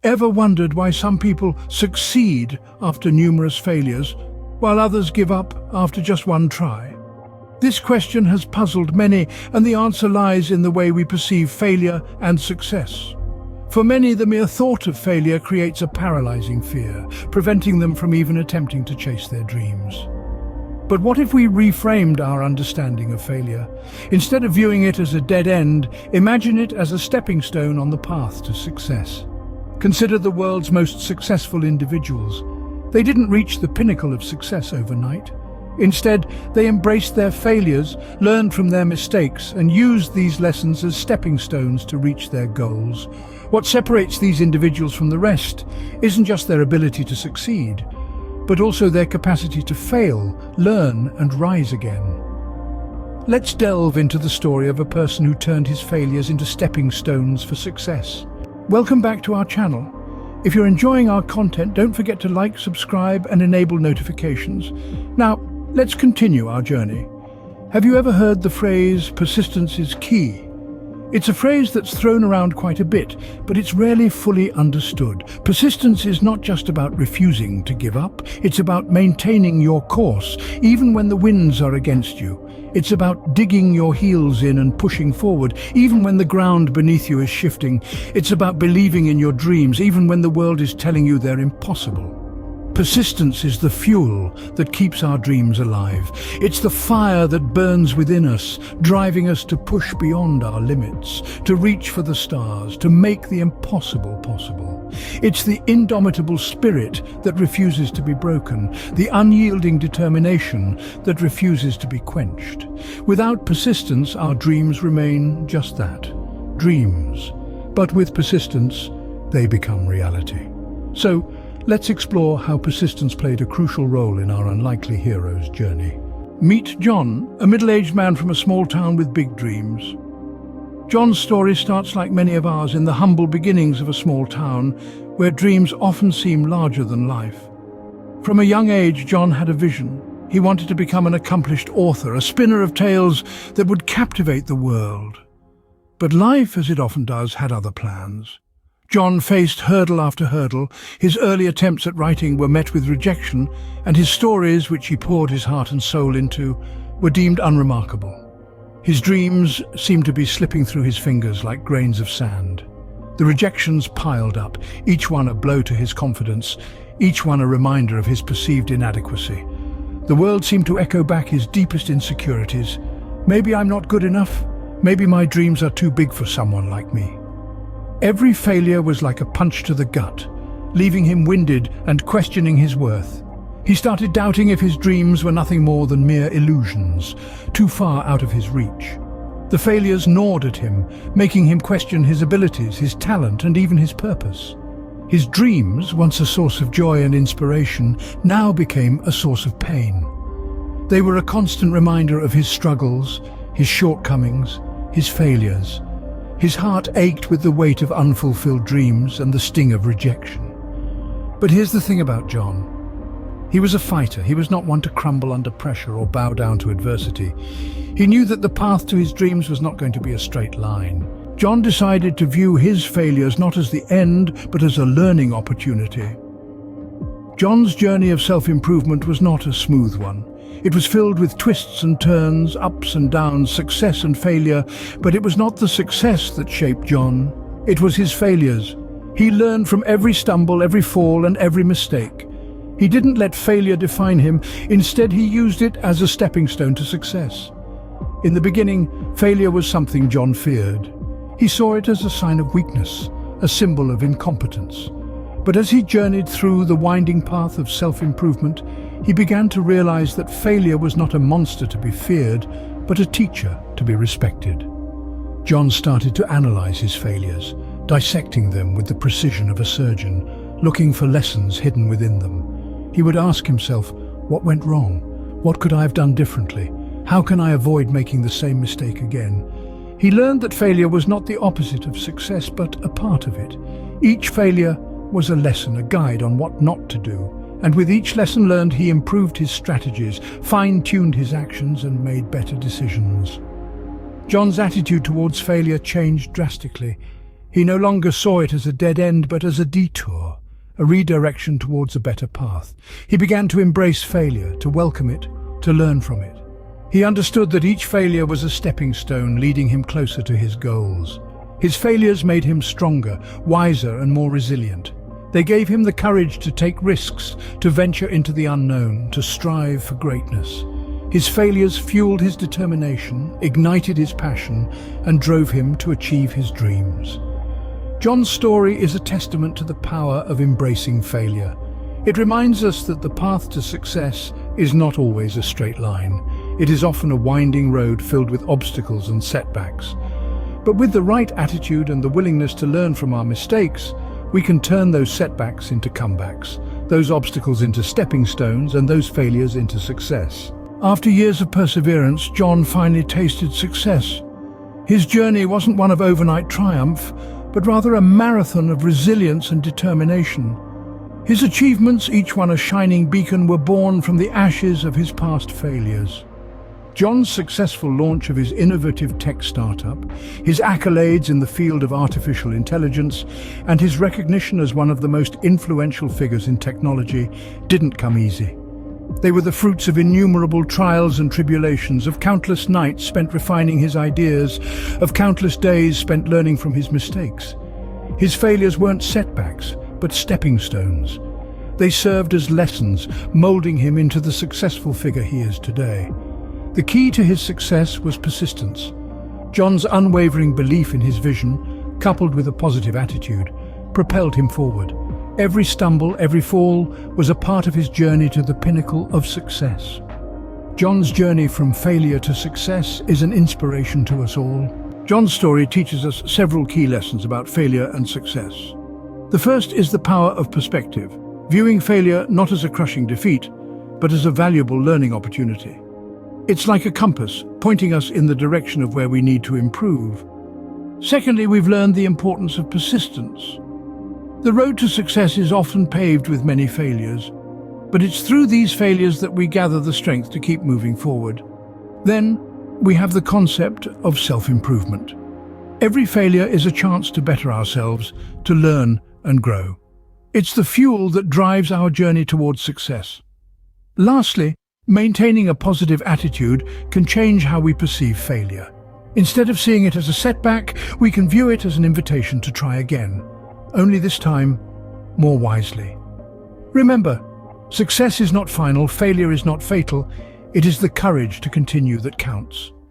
Ever wondered why some people succeed after numerous failures, while others give up after just one try? This question has puzzled many, and the answer lies in the way we perceive failure and success. For many, the mere thought of failure creates a paralyzing fear, preventing them from even attempting to chase their dreams. But what if we reframed our understanding of failure? Instead of viewing it as a dead end, imagine it as a stepping stone on the path to success. Consider the world's most successful individuals. They didn't reach the pinnacle of success overnight. Instead, they embraced their failures, learned from their mistakes, and used these lessons as stepping stones to reach their goals. What separates these individuals from the rest isn't just their ability to succeed, but also their capacity to fail, learn, and rise again. Let's delve into the story of a person who turned his failures into stepping stones for success. Welcome back to our channel. If you're enjoying our content, don't forget to like, subscribe, and enable notifications. Now, let's continue our journey. Have you ever heard the phrase, persistence is key? It's a phrase that's thrown around quite a bit, but it's rarely fully understood. Persistence is not just about refusing to give up. It's about maintaining your course, even when the winds are against you. It's about digging your heels in and pushing forward, even when the ground beneath you is shifting. It's about believing in your dreams, even when the world is telling you they're impossible. Persistence is the fuel that keeps our dreams alive. It's the fire that burns within us, driving us to push beyond our limits, to reach for the stars, to make the impossible possible. It's the indomitable spirit that refuses to be broken, the unyielding determination that refuses to be quenched. Without persistence, our dreams remain just that, dreams. But with persistence, they become reality. So, let's explore how persistence played a crucial role in our unlikely hero's journey. Meet John, a middle-aged man from a small town with big dreams. John's story starts like many of ours in the humble beginnings of a small town, where dreams often seem larger than life. From a young age, John had a vision. He wanted to become an accomplished author, a spinner of tales that would captivate the world. But life, as it often does, had other plans. John faced hurdle after hurdle. His early attempts at writing were met with rejection, and his stories, which he poured his heart and soul into, were deemed unremarkable. His dreams seemed to be slipping through his fingers like grains of sand. The rejections piled up, each one a blow to his confidence, each one a reminder of his perceived inadequacy. The world seemed to echo back his deepest insecurities. Maybe I'm not good enough. Maybe my dreams are too big for someone like me. Every failure was like a punch to the gut, leaving him winded and questioning his worth. He started doubting if his dreams were nothing more than mere illusions, too far out of his reach. The failures gnawed at him, making him question his abilities, his talent, and even his purpose. His dreams, once a source of joy and inspiration, now became a source of pain. They were a constant reminder of his struggles, his shortcomings, his failures. His heart ached with the weight of unfulfilled dreams and the sting of rejection. But here's the thing about John. He was a fighter. He was not one to crumble under pressure or bow down to adversity. He knew that the path to his dreams was not going to be a straight line. John decided to view his failures not as the end, but as a learning opportunity. John's journey of self-improvement was not a smooth one. It was filled with twists and turns, ups and downs, success and failure, but it was not the success that shaped John. It was his failures. He learned from every stumble, every fall, and every mistake. He didn't let failure define him. Instead, he used it as a stepping stone to success. In the beginning, failure was something John feared. He saw it as a sign of weakness, a symbol of incompetence. But as he journeyed through the winding path of self-improvement, he began to realize that failure was not a monster to be feared, but a teacher to be respected. John started to analyze his failures, dissecting them with the precision of a surgeon, looking for lessons hidden within them. He would ask himself, what went wrong? What could I have done differently? How can I avoid making the same mistake again? He learned that failure was not the opposite of success, but a part of it. Each failure was a lesson, a guide on what not to do. And with each lesson learned, he improved his strategies, fine-tuned his actions, and made better decisions. John's attitude towards failure changed drastically. He no longer saw it as a dead end, but as a detour, a redirection towards a better path. He began to embrace failure, to welcome it, to learn from it. He understood that each failure was a stepping stone leading him closer to his goals. His failures made him stronger, wiser, and more resilient. They gave him the courage to take risks, to venture into the unknown, to strive for greatness. His failures fueled his determination, ignited his passion, and drove him to achieve his dreams. John's story is a testament to the power of embracing failure. It reminds us that the path to success is not always a straight line. It is often a winding road filled with obstacles and setbacks. But with the right attitude and the willingness to learn from our mistakes, we can turn those setbacks into comebacks, those obstacles into stepping stones, and those failures into success. After years of perseverance, John finally tasted success. His journey wasn't one of overnight triumph, but rather a marathon of resilience and determination. His achievements, each one a shining beacon, were born from the ashes of his past failures. John's successful launch of his innovative tech startup, his accolades in the field of artificial intelligence, and his recognition as one of the most influential figures in technology didn't come easy. They were the fruits of innumerable trials and tribulations, of countless nights spent refining his ideas, of countless days spent learning from his mistakes. His failures weren't setbacks, but stepping stones. They served as lessons, molding him into the successful figure he is today. The key to his success was persistence. John's unwavering belief in his vision, coupled with a positive attitude, propelled him forward. Every stumble, every fall, was a part of his journey to the pinnacle of success. John's journey from failure to success is an inspiration to us all. John's story teaches us several key lessons about failure and success. The first is the power of perspective, viewing failure not as a crushing defeat, but as a valuable learning opportunity. It's like a compass, pointing us in the direction of where we need to improve. Secondly, we've learned the importance of persistence. The road to success is often paved with many failures, but it's through these failures that we gather the strength to keep moving forward. Then, we have the concept of self-improvement. Every failure is a chance to better ourselves, to learn and grow. It's the fuel that drives our journey towards success. Lastly, maintaining a positive attitude can change how we perceive failure. Instead of seeing it as a setback, we can view it as an invitation to try again, only this time, more wisely. Remember, success is not final, failure is not fatal. It is the courage to continue that counts.